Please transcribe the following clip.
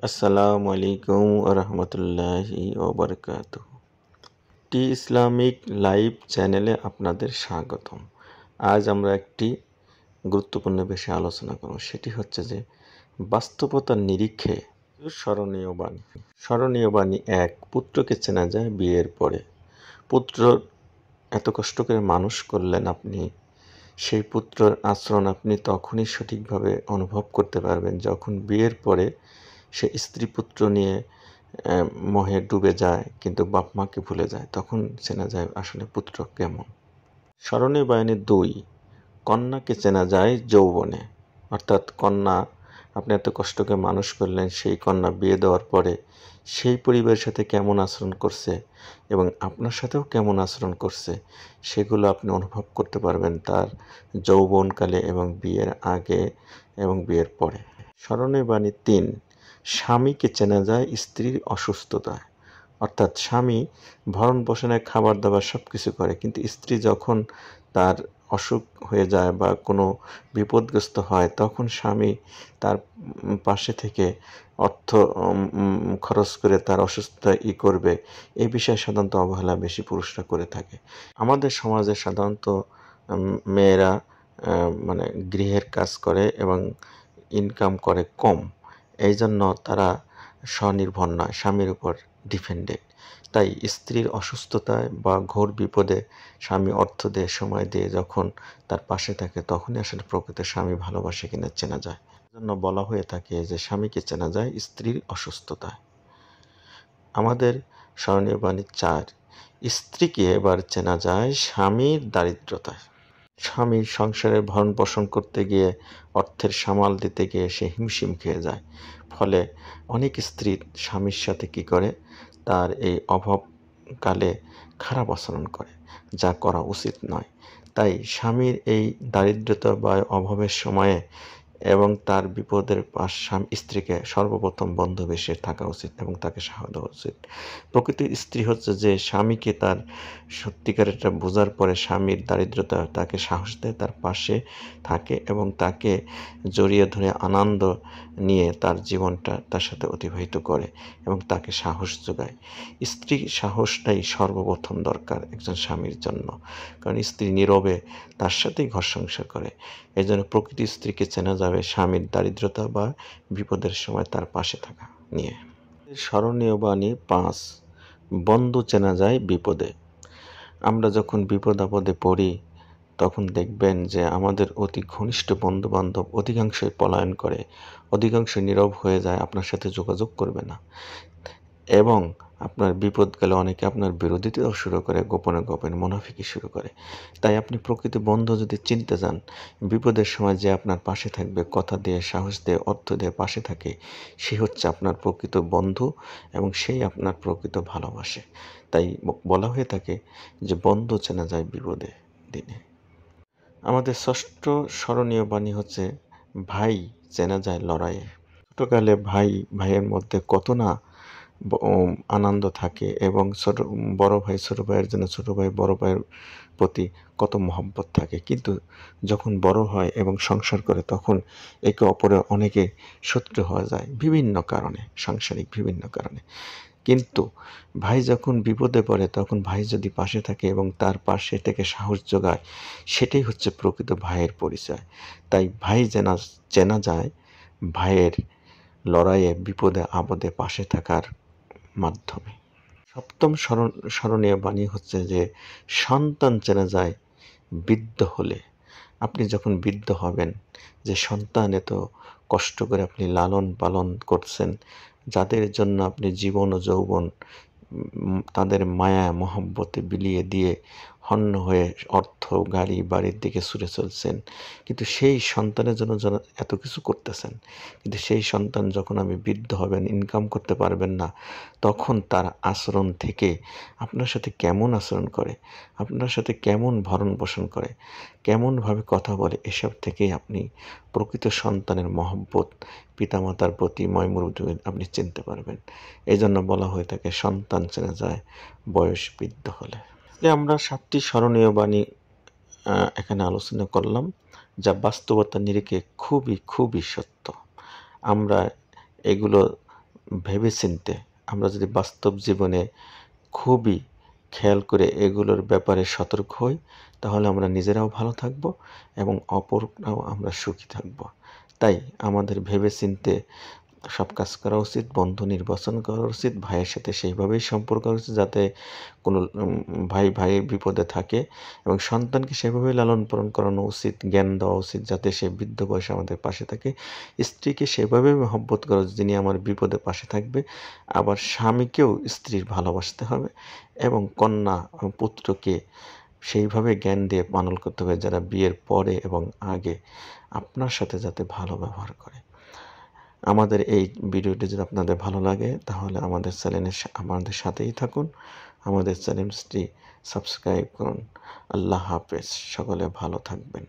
আসসালামু আলাইকুম রহমতুল্লাহি ওবরকাতুহ। টি ইসলামিক লাইভ চ্যানেলে আপনাদের স্বাগতম। আজ আমরা একটি গুরুত্বপূর্ণ বিষয়ে আলোচনা করব, সেটি হচ্ছে যে বাস্তবতার নিরিখে স্মরণীয় বাণী 1। পুত্রকে চেনা যায় বিয়ের পরে। পুত্র এত কষ্ট করে মানুষ করলেন আপনি, সেই পুত্রের আচরণ আপনি তখনই সঠিকভাবে অনুভব করতে পারবেন যখন বিয়ের পরে সে স্ত্রী পুত্র নিয়ে মোহে ডুবে যায়, কিন্তু বাপ মাকে ভুলে যায়। তখন চেনা যায় আসলে পুত্র কেমন। স্মরণীয় বাহিনী 2। কন্যাকে চেনা যায় যৌবনে। অর্থাৎ কন্যা আপনি এত কষ্ট করে মানুষ করলেন, সেই কন্যা বিয়ে দেওয়ার পরে সেই পরিবারের সাথে কেমন আচরণ করছে এবং আপনার সাথেও কেমন আচরণ করছে সেগুলো আপনি অনুভব করতে পারবেন তার যৌবনকালে এবং বিয়ের আগে এবং বিয়ের পরে। স্মরণীয় বাণী 3। স্বামীকে চেনা যায় স্ত্রীর অসুস্থতায়। অর্থাৎ স্বামী ভরণ পোষণে খাবার দাবার সব কিছু করে, কিন্তু স্ত্রী যখন তার অসুখ হয়ে যায় বা কোনো বিপদগ্রস্ত হয় তখন স্বামী তার পাশে থেকে অর্থ খরচ করে তার অসুস্থতা করবে। এই বিষয়ে সাধারণত অবহেলা বেশি পুরুষরা করে থাকে। আমাদের সমাজে সাধারণত মেয়েরা মানে গৃহের কাজ করে এবং ইনকাম করে কম, এই জন্য তারা স্বনির্ভর নয়, স্বামীর উপর ডিপেন্ডেন্ট। তাই স্ত্রীর অসুস্থতায় বা ঘোর বিপদে স্বামী অর্থ দিয়ে সময় দিয়ে যখন তার পাশে থাকে তখনই আসলে প্রকৃত স্বামী ভালোবাসে কিনা চেনা যায়। জন্য বলা হয়ে থাকে যে স্বামীকে চেনা যায় স্ত্রীর অসুস্থতায়। আমাদের স্মরণীয় বাণী 4। স্ত্রীকে এবার চেনা যায় স্বামীর দারিদ্রতায়। স্বামীর সংসারের ভরণ পোষণ করতে গিয়ে, অর্থের সামাল দিতে গিয়ে সে হিমশিম খেয়ে যায়। ফলে অনেক স্ত্রী স্বামীর সাথে কি করে, তার এই অভাবকালে খারাপ আচরণ করে, যা করা উচিত নয়। তাই স্বামীর এই দারিদ্রতা বা অভাবের সময়ে এবং তার বিপদের স্ত্রীকে সর্বপ্রথম বন্ধু বেশে থাকা উচিত এবং তাকে সাহস দেওয়া উচিত। প্রকৃত স্ত্রী হচ্ছে যে স্বামীকে তার সত্যিকারেরটা বোঝার পরে স্বামীর দারিদ্রতা তাকে সাহস দেয়, তার পাশে থাকে এবং তাকে জড়িয়ে ধরে আনন্দ নিয়ে তার জীবনটা তার সাথে অতিবাহিত করে এবং তাকে সাহস যোগায়। স্ত্রী সাহসটাই সর্বপ্রথম দরকার একজন স্বামীর জন্য, কারণ স্ত্রী নীরবে তার সাথেই ঘর সংসার করে। এই জন্য প্রকৃত স্ত্রীকে চেনা যাবে স্বামীর দারিদ্রতা বা বিপদের সময় তার পাশে থাকা নিয়ে। স্মরণীয় বাণী 5। বন্ধু চেনা যায় বিপদে। আমরা যখন বিপদ আপদে পড়ি তখন দেখবেন যে আমাদের অতি ঘনিষ্ঠ বন্ধু বান্ধব অধিকাংশই পলায়ন করে, অধিকাংশ নীরব হয়ে যায়, আপনার সাথে যোগাযোগ করবে না এবং আপনার বিপদ গেলে অনেকে আপনার বিরোধিতাও শুরু করে, গোপনে গোপনে মুনাফিকি শুরু করে। তাই আপনি প্রকৃত বন্ধু যদি চিনতে চান, বিপদের সময় যে আপনার পাশে থাকবে, কথা দিয়ে, সাহস দিয়ে, অর্থ দিয়ে পাশে থাকে, সে হচ্ছে আপনার প্রকৃত বন্ধু এবং সেই আপনার প্রকৃত ভালোবাসে। তাই বলা হয়ে থাকে যে বন্ধু চেনা যায় বিপদে দিনে। আমাদের ষষ্ঠ স্মরণীয় বাণী হচ্ছে ভাই চেনা যায় লড়াইয়ে। ছোটকালে ভাই ভাইয়ের মধ্যে কত না আনন্দ থাকে এবং বড় ভাই ছোট ভাইয়ের জন্য, ছোট ভাই বড় ভাইয়ের প্রতি কত মহব্বত থাকে, কিন্তু যখন বড় হয় এবং সংসার করে তখন একে অপরের অনেকে শত্রু হয়ে যায় বিভিন্ন কারণে, সাংসারিক বিভিন্ন কারণে। কিন্তু ভাই যখন বিপদে পড়ে তখন ভাই যদি পাশে থাকে এবং তার পাশে থেকে সাহস যোগায়, সেটাই হচ্ছে প্রকৃত ভাইয়ের পরিচয়। তাই ভাই চেনা যায় ভাইয়ের লড়াইয়ে, বিপদে আপদে পাশে থাকার মাধ্যমে। সপ্তম স্মরণীয় বাণী হচ্ছে যে সন্তান চেনা যায় বৃদ্ধ হলে। আপনি যখন বৃদ্ধ হবেন, যে সন্তান এত কষ্ট করে আপনি লালন পালন করছেন, যাদের জন্য আপনি জীবন ও যৌবন তাদের মায়া মহব্বতে বিলিয়ে দিয়ে হন্য হয়ে অর্থ গাড়ি বাড়ির দিকে ছুটে চলছেন, কিন্তু সেই সন্তানের জন্য এত কিছু করতেছেন, কিন্তু সেই সন্তান যখন আপনি বৃদ্ধ হবেন, ইনকাম করতে পারবেন না, তখন তার আচরণ থেকে আপনার সাথে কেমন আচরণ করে, আপনার সাথে কেমন ভরণ পোষণ করে, কেমনভাবে কথা বলে, এসব থেকেই আপনি প্রকৃত সন্তানের মহব্বত, পিতামাতার প্রতি ময়মুরুদ আপনি চিনতে পারবেন। এই জন্য বলা হয়ে থাকে সন্তান চেনা যায় বয়স বৃদ্ধ হলে। আমরা 7টি স্মরণীয় বাণী এখানে আলোচনা করলাম, যা বাস্তবতার নিরিখে খুবই খুবই সত্য। আমরা এগুলো ভেবেচিন্তে আমরা যদি বাস্তব জীবনে খুবই খেয়াল করে এগুলোর ব্যাপারে সতর্ক হই, তাহলে আমরা নিজেরাও ভালো থাকব এবং অপররাও আমরা সুখী থাকব। তাই আমাদের ভেবেচিন্তে সব কাজ করা উচিত, বন্ধু নির্বাচন করা উচিত, ভাইয়ের সাথে সেইভাবেই সম্পর্ক করা উচিত যাতে কোনো ভাই বিপদে থাকে, এবং সন্তানকে সেভাবেই লালন পালন করানো উচিত, জ্ঞান দেওয়া উচিত যাতে সে বৃদ্ধ বয়সে আমাদের পাশে থাকে। স্ত্রীকে সেভাবে মহব্বত করা উচিত যিনি আমার বিপদে পাশে থাকবে। আবার স্বামীকেও স্ত্রীর ভালোবাসতে হবে এবং কন্যা পুত্রকে সেইভাবে জ্ঞান দিয়ে পালন করতে হবে যারা বিয়ের পরে এবং আগে আপনার সাথে যাতে ভালো ব্যবহার করে। আমাদের এই ভিডিওটি যদি আপনাদের ভালো লাগে তাহলে আমাদের সাথেই থাকুন, আমাদের চ্যানেলটি সাবস্ক্রাইব করুন। আল্লাহ হাফেজ, সকলে ভালো থাকবেন।